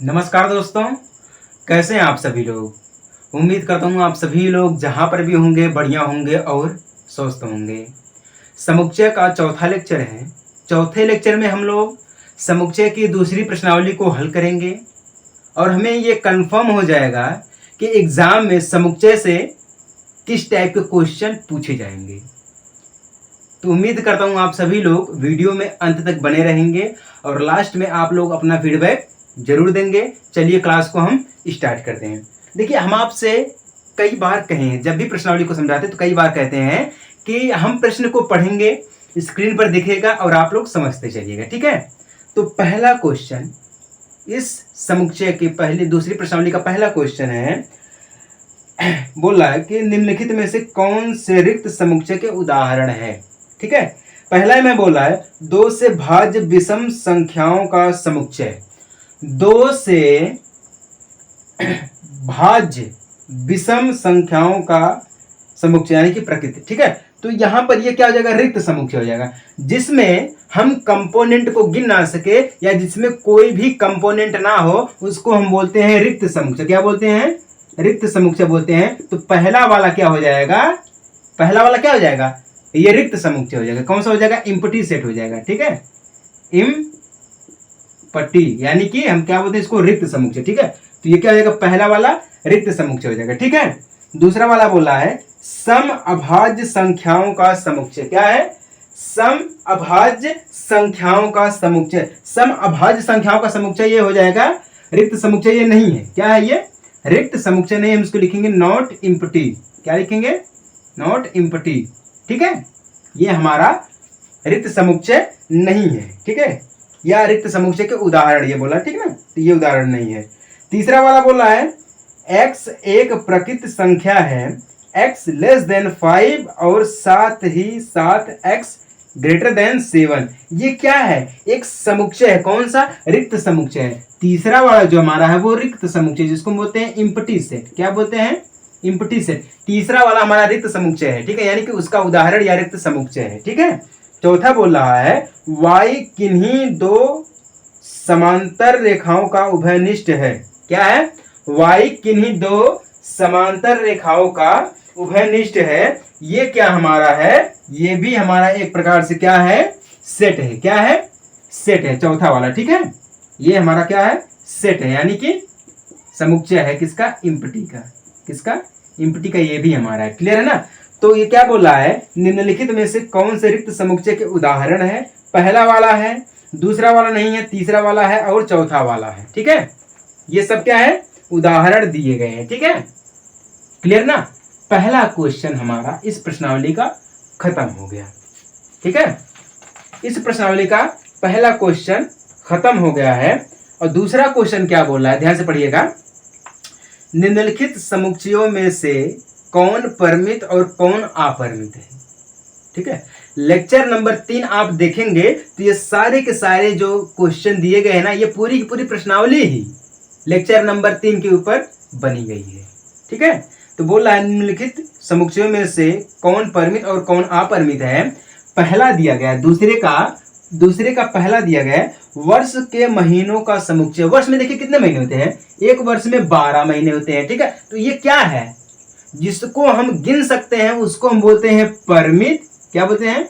नमस्कार दोस्तों, कैसे हैं आप सभी लोग। उम्मीद करता हूँ आप सभी लोग जहाँ पर भी होंगे बढ़िया होंगे और स्वस्थ होंगे। समुच्चय का चौथा लेक्चर है। चौथे लेक्चर में हम लोग समुच्चय की दूसरी प्रश्नावली को हल करेंगे और हमें ये कंफर्म हो जाएगा कि एग्जाम में समुच्चय से किस टाइप के क्वेश्चन पूछे जाएंगे। तो उम्मीद करता हूँ आप सभी लोग वीडियो में अंत तक बने रहेंगे और लास्ट में आप लोग अपना फीडबैक जरूर देंगे। चलिए क्लास को हम स्टार्ट करते हैं। देखिए, हम आपसे कई बार कहे हैं, जब भी प्रश्नावली को समझाते हैं तो कई बार कहते हैं कि हम प्रश्न को पढ़ेंगे, स्क्रीन पर दिखेगा और आप लोग समझते चलिएगा। ठीक है, तो पहला क्वेश्चन इस समुच्चय की दूसरी प्रश्नावली का पहला क्वेश्चन है, बोल रहा है कि निम्नलिखित में से कौन से रिक्त समुच्चय के उदाहरण है। ठीक है, पहला में बोला है 2 से भाज्य विषम संख्याओं का समुच्चय। 2 से भाज्य विषम संख्याओं का समुच्चय यानी कि प्रकृति। ठीक है, तो यहां पर ये क्या हो जाएगा, रिक्त समुच्चय हो जाएगा, जिसमें हम कंपोनेंट को गिन ना सके या जिसमें कोई भी कंपोनेंट ना हो उसको हम बोलते हैं रिक्त समुच्चय। क्या बोलते हैं, रिक्त समुच्चय बोलते हैं। तो पहला वाला क्या हो जाएगा, पहला वाला क्या हो जाएगा, ये रिक्त समुच्चय हो जाएगा। कौन सा हो जाएगा, इम्पटी सेट हो जाएगा। ठीक है, इम्पटी यानी कि हम क्या बोलते हैं इसको, रिक्त समुच्चय। ठीक है, तो ये क्या हो जाएगा, पहला वाला रिक्त समुच्चय हो जाएगा। ठीक है, दूसरा वाला बोला है सम अभाज्य संख्याओं का समुच्चय। क्या है, सम अभाज्य संख्याओं का समुच्चय। सम अभाज्य संख्याओं का समुच्चय ये हो जाएगा रिक्त समुच्चय। ये नहीं है, क्या है, ये रिक्त समुच्चय नहीं। हम इसको लिखेंगे नॉट इम्पटी। क्या लिखेंगे, नॉट इम्पटी। ठीक है, ये हमारा रिक्त समुच्चय नहीं है। ठीक है, या रिक्त समुच्चय के उदाहरण ये बोला। ठीक है ना, तो ये उदाहरण नहीं है। तीसरा वाला बोला है x एक प्रकृत संख्या है, x लेस देन 5 और साथ ही साथ x ग्रेटर देन 7। ये क्या है, एक समुच्चय है। कौन सा, रिक्त समुच्चय है। तीसरा वाला जो हमारा है वो रिक्त समुच्चय, जिसको बोलते हैं इम्पटी सेट। क्या बोलते हैं, इम्पटी सेट। तीसरा वाला हमारा रिक्त समुच्चय है। ठीक है, यानी कि उसका उदाहरण या रिक्त समुच्चय है। ठीक है, चौथा बोल रहा है y किन्हीं 2 समांतर रेखाओं का उभयनिष्ठ है। क्या है, y किन्हीं 2 समांतर रेखाओं का उभयनिष्ठ है। ये क्या हमारा है, ये भी हमारा एक प्रकार से क्या है, सेट है। क्या है, सेट है, चौथा वाला। ठीक है, ये हमारा क्या है, सेट है, यानी कि समुच्चय है किसका, इम्पटी का। किसका, इम्पटी का। ये भी हमारा है। क्लियर है ना। तो ये क्या बोला है, निम्नलिखित में से कौन से रिक्त समुच्चय के उदाहरण है। पहला वाला है, दूसरा वाला नहीं है, तीसरा वाला है और चौथा वाला है। ठीक है, ये सब क्या है, उदाहरण दिए गए हैं। ठीक है, क्लियर ना। पहला क्वेश्चन हमारा इस प्रश्नावली का खत्म हो गया। ठीक है, इस प्रश्नावली का पहला क्वेश्चन खत्म हो गया है। और दूसरा क्वेश्चन क्या बोल रहा है, ध्यान से पढ़िएगा। निम्नलिखित समुच्चयों में से कौन परिमित और कौन अपरिमित है। ठीक है, लेक्चर नंबर 3 आप देखेंगे तो ये सारे के सारे जो क्वेश्चन दिए गए हैं ना, ये पूरी की पूरी प्रश्नावली ही लेक्चर नंबर 3 के ऊपर बनी गई है। ठीक है, तो बोल रहा है निम्नलिखित समुच्चयों में से कौन परिमित और कौन अपरिमित है। पहला दिया गया, दूसरे का पहला दिया गया वर्ष के महीनों का समुच्चय। वर्ष में देखिए कितने महीने होते हैं, एक वर्ष में 12 महीने होते हैं। ठीक है, तो ये क्या है, जिसको हम गिन सकते हैं उसको हम बोलते हैं परिमित। क्या बोलते हैं,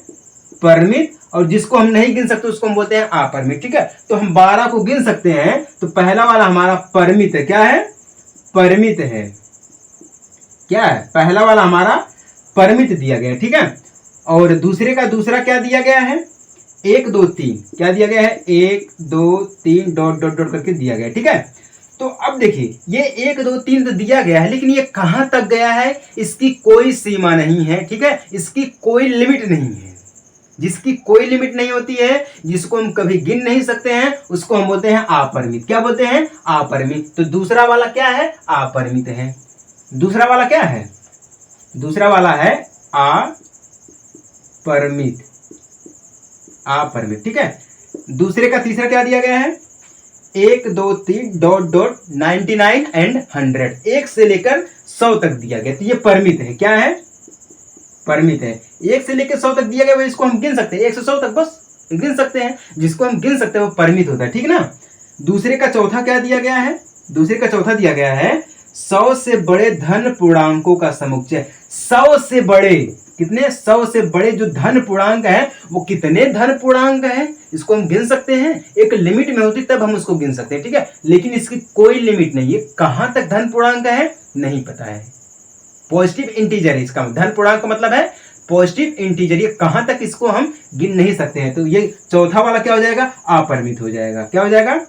परिमित। और जिसको हम नहीं गिन सकते उसको हम बोलते हैं अपरिमित। ठीक है, तो हम 12 को गिन सकते हैं, तो पहला वाला हमारा परिमित है। क्या है, परिमित है। क्या है, पहला वाला हमारा परिमित दिया गया। ठीक है, और दूसरे का दूसरा क्या दिया गया है, 1 2 3। क्या दिया गया है, 1 2 3 डॉट डॉट डॉट करके दिया गया। ठीक है, तो अब देखिए ये 1 2 3 तो दिया गया है, लेकिन ये कहां तक गया है, इसकी कोई सीमा नहीं है। ठीक है, इसकी कोई लिमिट नहीं है। जिसकी कोई लिमिट नहीं होती है, जिसको हम कभी गिन नहीं सकते हैं, उसको हम बोलते हैं अपरिमित। क्या बोलते हैं, अपरिमित। तो दूसरा वाला क्या है, अपरिमित है। दूसरा वाला क्या है, दूसरा वाला है अपरिमित। अपरिमित। ठीक है, दूसरे का तीसरा क्या दिया गया है, 1 2 3 डॉट डॉट 99 एंड 100। 1 से लेकर 100 तक दिया गया, तो ये परिमित है। क्या है, परिमित है। 1 से लेकर 100 तक दिया गया, इसको हम गिन सकते हैं। 1 से 100 तक बस गिन सकते हैं, जिसको हम गिन सकते हैं वो परिमित होता है। ठीक है ना। दूसरे का चौथा क्या दिया गया है? दूसरे का चौथा दिया गया है 100 से बड़े धन पूर्णांकों का समुच्चय। 100 से बड़े, कितने? 100 से बड़े जो धन पूर्णांक है वो कितने धन पूर्णांक है, इसको हम गिन सकते हैं। एक लिमिट में होती तब हम उसको गिन सकते हैं, ठीक है, लेकिन इसकी कोई लिमिट नहीं है। कहां तक धन पूर्णांक है नहीं पता है। पॉजिटिव इंटीजर है इसका धन पूर्णांक का मतलब है पॉजिटिव इंटीजर, ये कहां तक इसको हम गिन नहीं सकते हैं। तो ये चौथा वाला क्या हो जाएगा? अपरिमित हो जाएगा। क्या हो जाएगा?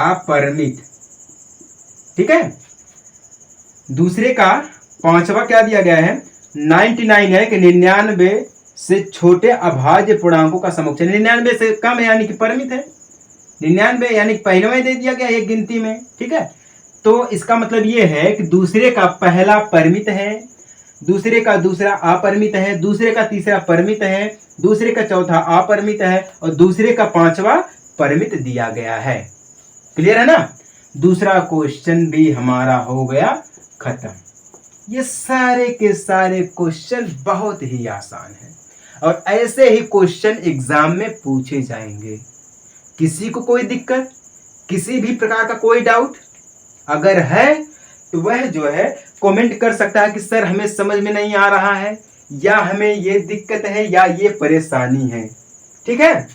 अपरिमित, ठीक है। दूसरे का पांचवा क्या दिया गया है? 99 है कि 99 से छोटे अभाज्य पूर्णांकों का समुच्चय। 99 से कम है यानी कि परिमित है। 99 यानी कि पहले में दे दिया गया एक गिनती में, ठीक है। तो इसका मतलब ये है कि दूसरे का पहला परिमित है, दूसरे का दूसरा अपरिमित है, दूसरे का तीसरा परिमित है, दूसरे का चौथा अपरिमित है और दूसरे का पांचवा परिमित दिया गया है। क्लियर है ना? दूसरा क्वेश्चन भी हमारा हो गया खत्म। ये सारे के सारे क्वेश्चन बहुत ही आसान हैं और ऐसे ही क्वेश्चन एग्जाम में पूछे जाएंगे। किसी को कोई दिक्कत, किसी भी प्रकार का कोई डाउट अगर है तो वह जो है कमेंट कर सकता है कि सर हमें समझ में नहीं आ रहा है, या हमें ये दिक्कत है, या ये परेशानी है, ठीक है।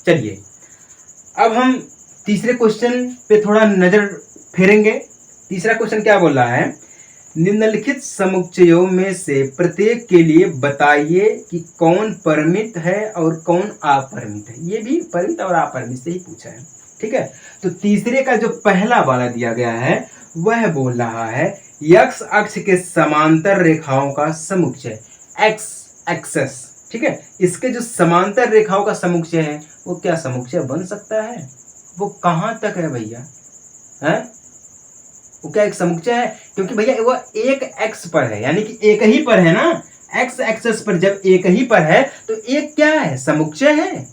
चलिए अब हम तीसरे क्वेश्चन पे थोड़ा नजर फेरेंगे। तीसरा क्वेश्चन क्या बोल रहा है? निम्नलिखित समुच्चयों में से प्रत्येक के लिए बताइए कि कौन परिमित है और कौन अपरिमित है। ये भी परिमित और अपरिमित से ही पूछा है, ठीक है। तो तीसरे का जो पहला वाला दिया गया है वह बोल रहा है x अक्ष के समांतर रेखाओं का समुच्चय, x एक्सेस, ठीक है। इसके जो समांतर रेखाओं का समुच्चय है वो क्या समुच्चय बन सकता है? वो कहां तक है भैया? है वो क्या एक समुच्चय है? क्योंकि भैया वो एक एक्स पर है, यानी कि एक ही पर है ना, एक्स एक्सेस पर जब एक ही पर है तो एक क्या है? समुच्चय है।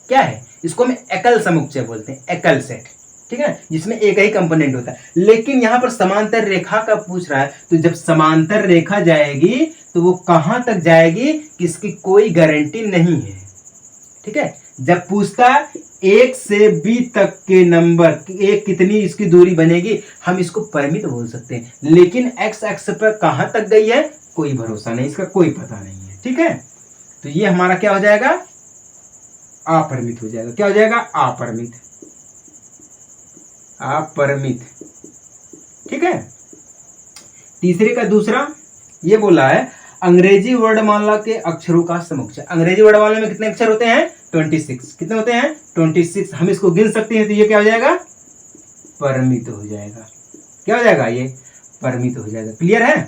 क्या है? इसको हम एकल समुच्चय बोलते हैं, एकल सेट, ठीक है, जिसमें एक ही कंपोनेंट होता है। लेकिन यहां पर समांतर रेखा का पूछ रहा है, तो जब समांतर रेखा जाएगी तो वो कहां तक जाएगी कि इसकी कोई गारंटी नहीं है, ठीक है। जब पूछता एक से बी तक के नंबर, एक कितनी इसकी दूरी बनेगी, हम इसको परिमित बोल सकते हैं। लेकिन एक्स एक्स पर कहां तक गई है कोई भरोसा नहीं, इसका कोई पता नहीं है, ठीक है। तो ये हमारा क्या हो जाएगा? अपरिमित हो जाएगा। क्या हो जाएगा? अपरिमित, अपरिमित, ठीक है। तीसरे का दूसरा ये बोला है अंग्रेजी वर्णमाला के अक्षरों का समुच्चय। अंग्रेजी वर्णमाला में कितने अक्षर होते हैं? 26। कितने होते हैं? 26। हम इसको गिन सकते हैं, तो ये क्या हो जाएगा? परिमित हो जाएगा। क्या हो जाएगा? ये परिमित हो जाएगा। क्लियर है?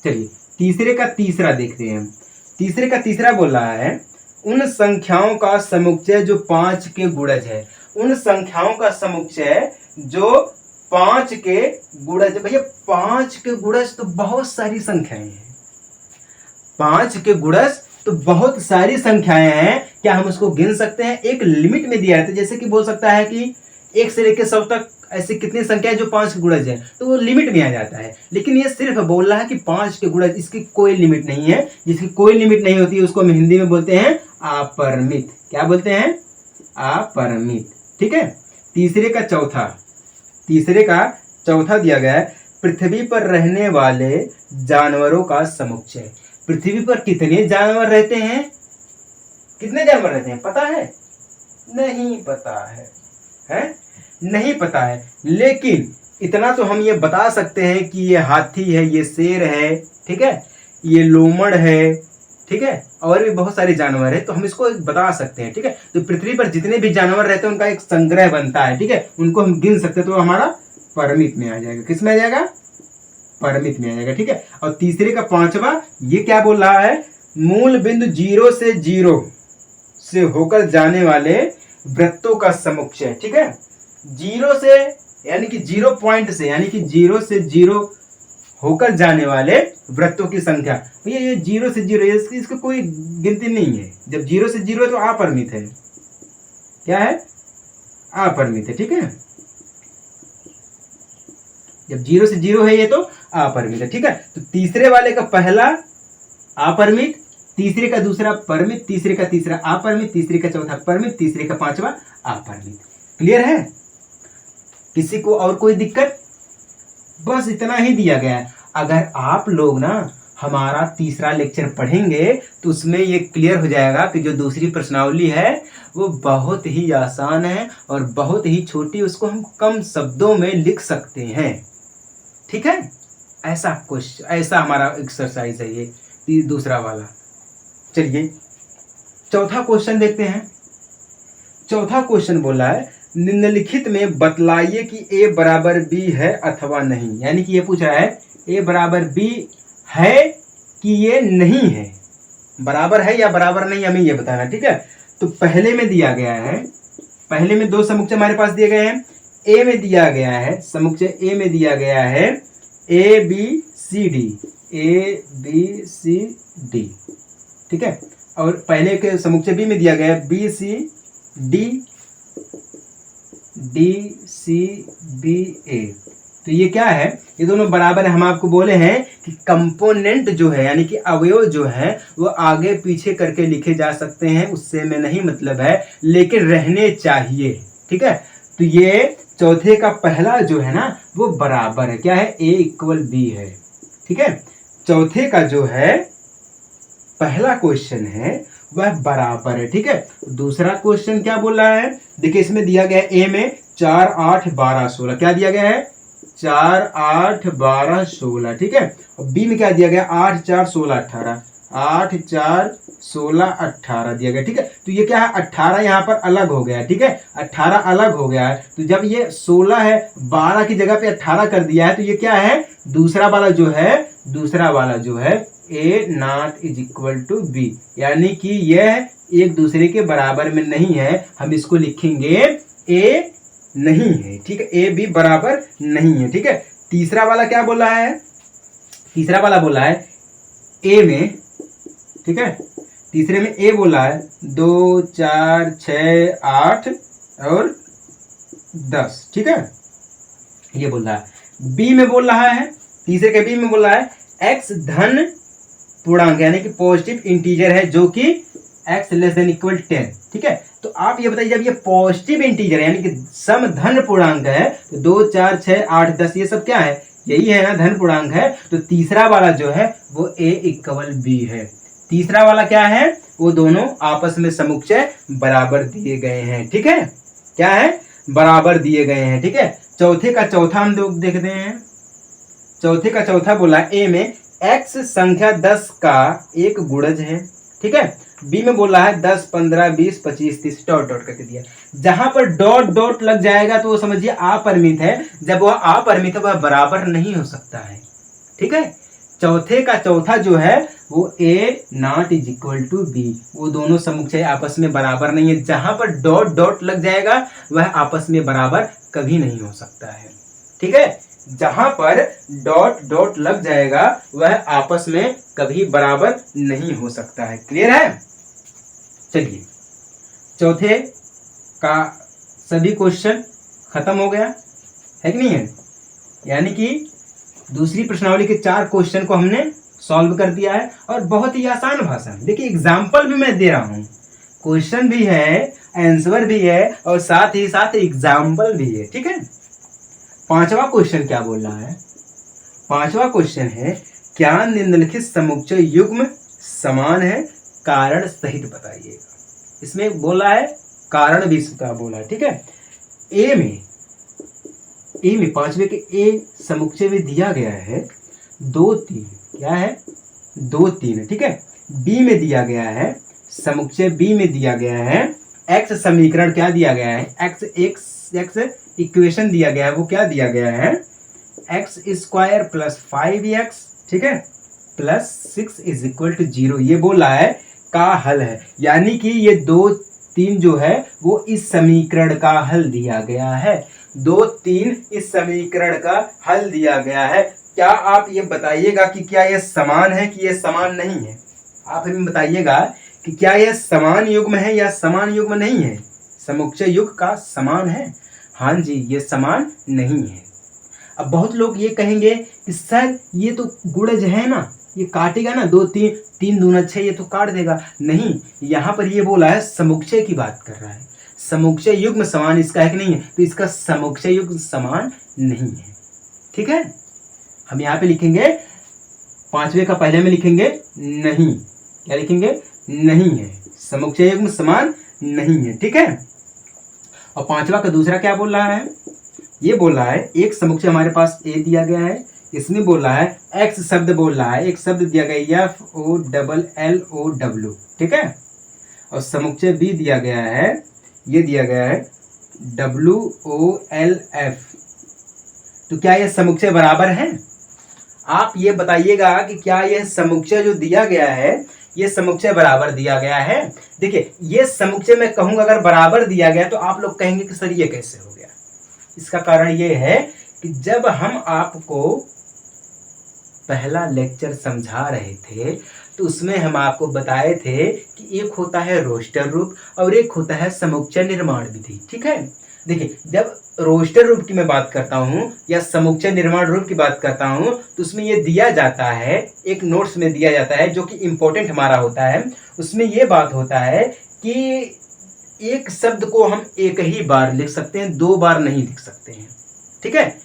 चलिए तीसरे का तीसरा देखते हैं हम। तीसरे का तीसरा बोल रहा है उन संख्याओं का समुच्चय जो 5 के गुणज है। उन संख्याओं का समुच्चय जो 5 के गुणज। भैया 5 के गुणज तो बहुत सारी संख्याएं हैं, 5 के गुणज तो बहुत सारी संख्याएं हैं। क्या हम उसको गिन सकते हैं? एक लिमिट में दिया है, जैसे कि बोल सकता है कि 1 से लेकर 100 तक ऐसी कितनी संख्या है जो 5 के गुणज है, तो वो लिमिट में आ जाता है। लेकिन ये सिर्फ बोल रहा है कि 5 के गुणज, इसकी कोई लिमिट नहीं है। जिसकी कोई लिमिट नहीं होती है उसको हम हिंदी में बोलते हैं अपरिमित। क्या बोलते हैं? अपरिमित, ठीक है। तीसरे का चौथा दिया गया है पृथ्वी पर रहने वाले जानवरों का समुच्चय। पृथ्वी पर कितने जानवर रहते हैं? कितने जानवर रहते हैं पता है? नहीं पता है? नहीं पता है। लेकिन इतना तो हम ये बता सकते हैं कि ये हाथी है, ये शेर है, ठीक है, ये लोमड़ है, ठीक है, और भी बहुत सारे जानवर है, तो हम इसको बता सकते हैं, ठीक है। तो पृथ्वी पर जितने भी जानवर रहते हैं उनका एक संग्रह बनता है, ठीक है, उनको हम गिन सकते हैं, तो हमारा परिमित में आ जाएगा। किस में आ जाएगा? परिमित में आ जाएगा, ठीक है। और तीसरे का पांचवा ये क्या बोल रहा है? मूल बिंदु 0 से होकर जाने वाले वृत्तों का समुच्चय, ठीक है। 0 से यानी कि 0 पॉइंट से, यानी कि 0 से 0 होकर जाने वाले वृत्तों की संख्या। भैया ये 0 से 0 इसकी कोई गिनती नहीं है। जब 0 से 0 है तो अपरिमित है। क्या है? अपरिमित है, ठीक है। जब 0 से 0 है ये तो अपरिमित है, ठीक है। तो तीसरे वाले का पहला अपरिमित, तीसरे का दूसरा परिमित, तीसरे का तीसरा अपरिमित, तीसरे का चौथा परिमित, तीसरे का पांचवा अपरिमित। क्लियर है? किसी को और कोई दिक्कत? बस इतना ही दिया गया है। अगर आप लोग ना हमारा तीसरा लेक्चर पढ़ेंगे तो उसमें ये क्लियर हो जाएगा कि जो दूसरी प्रश्नावली है वो बहुत ही आसान है और बहुत ही छोटी, उसको हम कम शब्दों में लिख सकते हैं। ठीक है? ऐसा क्वेश्चन, ऐसा हमारा एक्सरसाइज है ये दूसरा वाला। चलिए चौथा क्वेश्चन देखते हैं। चौथा क्वेश्चन बोला है निम्नलिखित में बतलाइए कि a बराबर b है अथवा नहीं। यानी कि ये पूछा है a बराबर b है कि ये नहीं है, बराबर है या बराबर नहीं, हमें ये बताना। ठीक है? तो पहले में दिया गया है, पहले में दो समुच्चय हमारे पास दिए गए हैं। ए में दिया गया है, समुच्चय ए में दिया गया है A B C D, A B C D. ठीक है? और पहले के समुच्चय बी में दिया गया है B C D, D C B A. तो ये क्या है? ये दोनों बराबर है। हम आपको बोले हैं कि कंपोनेंट जो है यानी कि अवयव जो है वो आगे पीछे करके लिखे जा सकते हैं, उससे में नहीं मतलब है, लेकिन रहने चाहिए। ठीक है? तो ये चौथे का पहला जो है ना वो बराबर है, क्या है? a इक्वल बी है। ठीक है? चौथे का जो है पहला क्वेश्चन है वह बराबर है। ठीक है? दूसरा क्वेश्चन क्या बोला है? देखिए इसमें दिया गया है a में 4 8 12 16, क्या दिया गया है? 4 8 12 16। ठीक है? और बी में क्या दिया गया? 8 4 16 18, 8 4 16 18 दिया गया। ठीक है? तो ये क्या है? 18 यहाँ पर अलग हो गया है। ठीक है? 18 अलग हो गया है, तो जब ये 16 है 12 की जगह पे 18 कर दिया है, तो ये क्या है? दूसरा वाला जो है, दूसरा वाला जो है A not is equal to B, यानी कि यह एक दूसरे के बराबर में नहीं है। हम इसको लिखेंगे ए नहीं है। ठीक है? ए बी बराबर नहीं है। ठीक है? तीसरा वाला क्या बोला है? तीसरा वाला बोला है ए में, ठीक है, तीसरे में ए बोला है 2 4 6 8 और 10। ठीक है? ये बोल रहा है। बी में बोल रहा है, तीसरे के बी में बोल रहा है एक्स धन पूर्णांक यानी कि पॉजिटिव इंटीजर है जो कि x लेस देन इक्वल 10। ठीक है? तो आप ये बताइए जब ये पॉजिटिव इंटीजर यानी कि सम धन पूर्णांक है तो 2 4 6 8 10 ये सब क्या है? यही है ना, धन पूर्णांक है। तो तीसरा वाला जो है वो a इक्वल b है। तीसरा वाला क्या है? वो दोनों आपस में समुच्चय बराबर दिए गए हैं। ठीक है? क्या है? बराबर दिए गए हैं। ठीक है? चौथे का चौथा हम लोग देखते हैं। चौथे का चौथा बोला a में x संख्या 10 का एक गुणज है। ठीक है? बी में बोला है 10 15 20 25 30 डॉट डॉट करके दिया। जहां पर डॉट डॉट लग जाएगा तो वो समझिए अपरिमित है। जब वह अपरिमित है वह बराबर नहीं हो सकता है। ठीक है? चौथे का चौथा जो है वो a not is equal to b, वो दोनों समुच्चय आपस में बराबर नहीं है। जहां पर डॉट डॉट लग जाएगा वह आपस में बराबर कभी नहीं हो सकता है। ठीक है? जहां पर डॉट डॉट लग जाएगा वह आपस में कभी बराबर नहीं हो सकता है। क्लियर है? चलिए चौथे का सभी क्वेश्चन खत्म हो गया है कि नहीं है? यानी कि दूसरी प्रश्नावली के 4 क्वेश्चन को हमने सॉल्व कर दिया है और बहुत ही आसान भाषा में। देखिए एग्जाम्पल भी मैं दे रहा हूं, क्वेश्चन भी है, आंसर भी है और साथ ही साथ एग्जाम्पल भी है। ठीक है? पांचवा क्वेश्चन क्या बोल रहा है? पांचवा क्वेश्चन है क्या निम्नलिखित समुच्चय युग्म समान है? कारण सहित बताइएगा। इसमें बोला है कारण भी इसका बोला है। ठीक है? ए में पांचवे के ए समुच्चय में दिया गया है 2 3, क्या है? 2 3। ठीक है? बी में दिया गया है, समुच्चय बी में दिया गया है एक्स समीकरण, क्या दिया गया है? एक्स इक्वेशन दिया गया है, वो क्या दिया गया है? एक्स स्क्वायर प्लस 5x, ठीक है, प्लस 6 इज इक्वल टू 0। ये बोला है का हल है, यानी कि ये 2 3 जो है वो इस समीकरण का हल दिया गया है। 2 3 इस समीकरण का हल दिया गया है। क्या आप ये बताइएगा कि क्या ये समान है कि ये समान नहीं है? आप हमें बताइएगा कि क्या ये समान युग्म है या समान युग्म नहीं है? समुच्चय युग्म का समान है? हाँ जी, ये समान नहीं है। अब बहुत लोग ये कहेंगे कि सर ये तो गुणज है ना, ये काटेगा ना, 2 3 3 दूना 6, ये तो काट देगा। नहीं, यहाँ पर ये बोला है समुच्चय की बात कर रहा है। समुच्चय युग्म समान इसका है कि नहीं है, तो इसका समुच्चय युग्म समान नहीं है। ठीक है, हम यहाँ पे लिखेंगे 5वें का पहले में लिखेंगे नहीं, क्या लिखेंगे, नहीं है, समुच्चय युग्म समान नहीं है। ठीक है, और 5वां का दूसरा क्या बोल रहा है, ये बोल रहा है एक समुच्चय हमारे पास ए दिया गया है, इसमें बोल रहा है एक्स शब्द बोल रहा है, एक शब्द दिया गया FOLLOW, ठीक है, और समुच्चय बी दिया गया है, ये दिया गया है WOLF। तो क्या ये समुच्चय बराबर है? आप ये बताइएगा कि क्या यह समुच्चय जो दिया गया है ये समुच्चय बराबर दिया गया है? देखिए, ये समुच्चय मैं कहूंगा अगर बराबर दिया गया तो आप लोग कहेंगे कि सर ये कैसे हो गया। इसका कारण ये है कि जब हम आपको पहला लेक्चर समझा रहे थे तो उसमें हम आपको बताए थे कि एक होता है रोस्टर रूप और एक होता है समुच्चय निर्माण विधि। ठीक है, देखिए, जब रोस्टर रूप की मैं बात करता हूँ या समुच्चय निर्माण रूप की बात करता हूँ तो उसमें ये दिया जाता है, एक नोट्स में दिया जाता है जो कि इम्पोर्टेंट हमारा होता है। उसमें ये बात होता है कि एक शब्द को हम एक ही बार लिख सकते हैं, 2 बार नहीं लिख सकते हैं। ठीक है,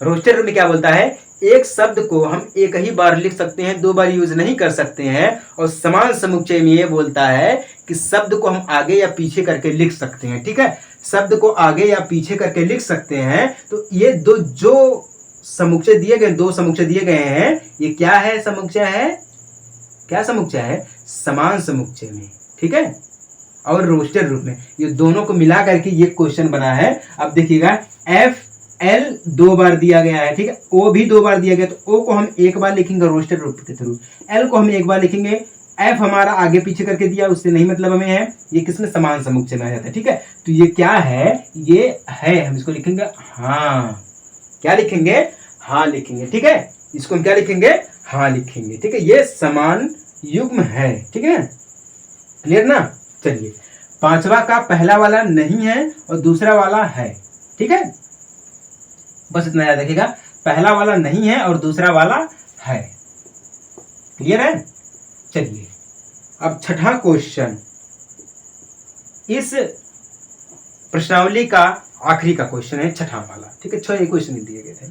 रोस्टर रूप में क्या बोलता है, एक शब्द को हम एक ही बार लिख सकते हैं, 2 बार यूज नहीं कर सकते हैं। और समान समुच्चय में ये बोलता है कि शब्द को हम आगे या पीछे करके लिख सकते हैं। ठीक है, शब्द को आगे या पीछे करके लिख सकते हैं। तो ये दो जो समुच्चय दिए गए, 2 समुच्चय दिए गए हैं, ये क्या है, समुच्चय है, क्या समुच्चय है, समान समुच्चय में। ठीक है, और रोस्टर रूप में, ये दोनों को मिला करके ये क्वेश्चन बना है। अब देखिएगा, FL 2 बार दिया गया है, ठीक है, O भी 2 बार दिया गया, तो O को हम 1 बार लिखेंगे रोस्टर रूप के थ्रू, L को हम 1 बार लिखेंगे, F हमारा आगे पीछे करके दिया, उससे नहीं मतलब हमें है, ये किसमें, समान समुच्चय में आ जाता है। ठीक है, तो ये क्या है, ये है, हम इसको लिखेंगे हाँ, क्या लिखेंगे, हाँ लिखेंगे। ठीक है, इसको हम क्या लिखेंगे, हाँ लिखेंगे। ठीक है, ये समान युग्म है। ठीक है, क्लियर ना। चलिए, 5वां का पहला वाला नहीं है और दूसरा वाला है। ठीक है, बस इतना याद रखिएगा, पहला वाला नहीं है और दूसरा वाला है। क्लियर है। चलिए, अब छठा क्वेश्चन, इस प्रश्नावली का आखिरी का क्वेश्चन है, छठा वाला। ठीक है, 6 क्वेश्चन दिए गए थे।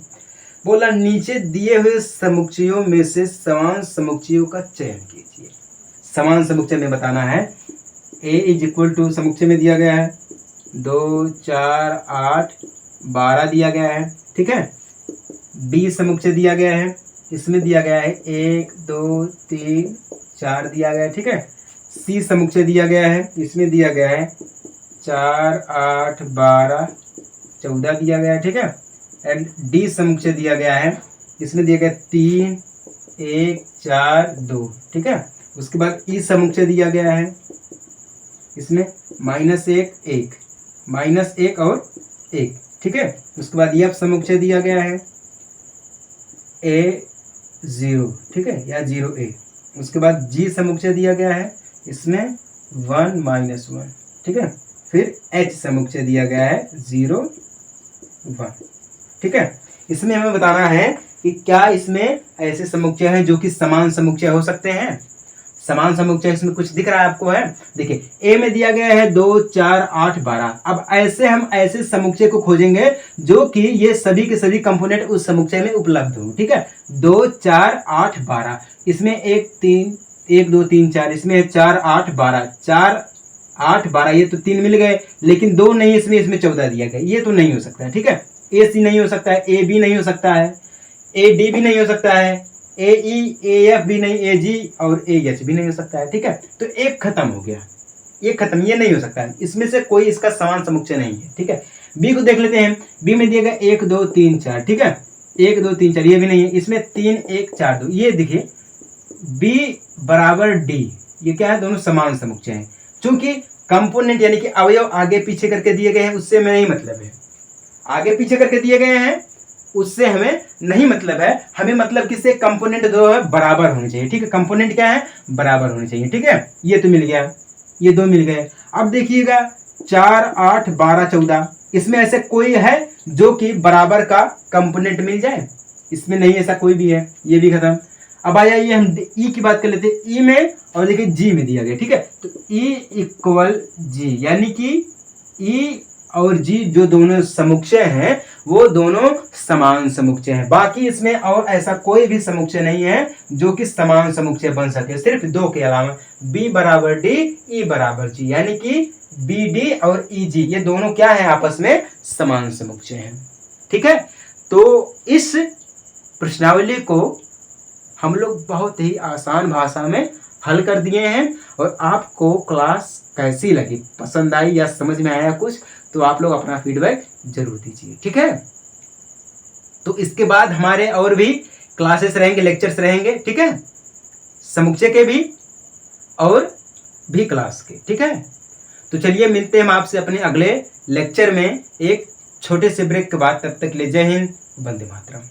बोला नीचे दिए हुए समुच्चयों में से समान समुच्चयों का चयन कीजिए। समान समुच्चय में बताना है, A = समुच्चय में दिया गया है 2 4 8 12 दिया गया है। ठीक है, B समुच्चय दिया गया है, इसमें दिया गया है 1 2 3 4 दिया गया है। ठीक है, C समुच्चय दिया गया है, इसमें दिया गया है 4 8 12 14 दिया गया है। ठीक है, एंड D समुच्चय दिया गया है, इसमें दिया गया 3 1 4 2। ठीक है, उसके बाद E समुच्चय दिया गया है, इसमें -1 1 -1 और 1। ठीक है, उसके बाद F समुच्चय दिया गया है A 0, ठीक है, या 0 A। उसके बाद G समुच्चय दिया गया है, इसमें 1 -1। ठीक है, फिर H समुच्चय दिया गया है 0 1। ठीक है, इसमें हमें बताना है कि क्या इसमें ऐसे समुच्चय हैं जो कि समान समुच्चय हो सकते हैं। समान समुच्चय इसमें कुछ दिख रहा है आपको, है, देखिए, ए में दिया गया है 2 4 8 12। अब ऐसे हम ऐसे समुच्चय को खोजेंगे जो कि ये सभी के सभी कंपोनेंट उस समुच्चय में उपलब्ध हो। ठीक है, 2 4 8 12, इसमें 1 2 3 4, इसमें 4 8 12 4 8 12, ये तो 3 मिल गए, लेकिन 2 नहीं, इसमें 14 दिया गया, ये तो नहीं हो सकता है। ठीक है, AC नहीं हो सकता है, AB नहीं हो सकता है, AD भी नहीं हो सकता है, AE AF भी नहीं, AG और AH भी नहीं हो सकता है। ठीक है, तो एक खत्म हो गया, ये खत्म, ये नहीं हो सकता है, इसमें से कोई इसका समान समुच्चय नहीं है। ठीक है, B को देख लेते हैं, B में दिया गया 1 2 3 4। ठीक है, 1 2 3 4, ये भी नहीं है, इसमें 3 1 4 2। ये देखिए, B = D, ये क्या है, दोनों समान समुच्चय हैं। चूंकि कंपोनेंट यानी कि अवयव आगे पीछे करके दिए गए हैं, उससे हमें नहीं मतलब है, आगे पीछे करके दिए गए हैं उससे हमें नहीं मतलब है, हमें मतलब किससे, कंपोनेंट 2 है बराबर होने चाहिए। ठीक है, कंपोनेंट क्या है, बराबर होने चाहिए। ठीक है, ये तो मिल गया, ये 2 मिल गए। अब देखिएगा 4 8 12 14, इसमें ऐसे कोई है जो कि बराबर का कंपोनेंट मिल जाए, इसमें नहीं ऐसा कोई भी है, ये भी खत्म। अब आया ये हम ई की बात कर लेते हैं, ई में और देखिए जी में दिया गया, ठीक है। तो ई इक्वल जी, यानी कि ई और जी जो दोनों समुच्चय हैं वो दोनों समान समुच्चय हैं। बाकी इसमें और ऐसा कोई भी समुच्चय नहीं है जो कि समान समुच्चय बन सके, सिर्फ दो के अलावा, बी बराबर डी, ई बराबर जी, यानी कि बी डी और ई जी ये दोनों क्या है, आपस में समान समुच्चय हैं, ठीक है। तो इस प्रश्नावली को हम लोग बहुत ही आसान भाषा में हल कर दिए हैं। और आपको क्लास कैसी लगी, पसंद आई या समझ में आया कुछ, तो आप लोग अपना फीडबैक जरूर दीजिए, ठीक है। तो इसके बाद हमारे और भी क्लासेस रहेंगे, लेक्चर्स रहेंगे, ठीक है, समुच्चय के भी और भी क्लास के, ठीक है। तो चलिए मिलते हैं हम आपसे अपने अगले लेक्चर में एक छोटे से ब्रेक के बाद। तब तक के लिए जय हिंद, वंदे मातरम।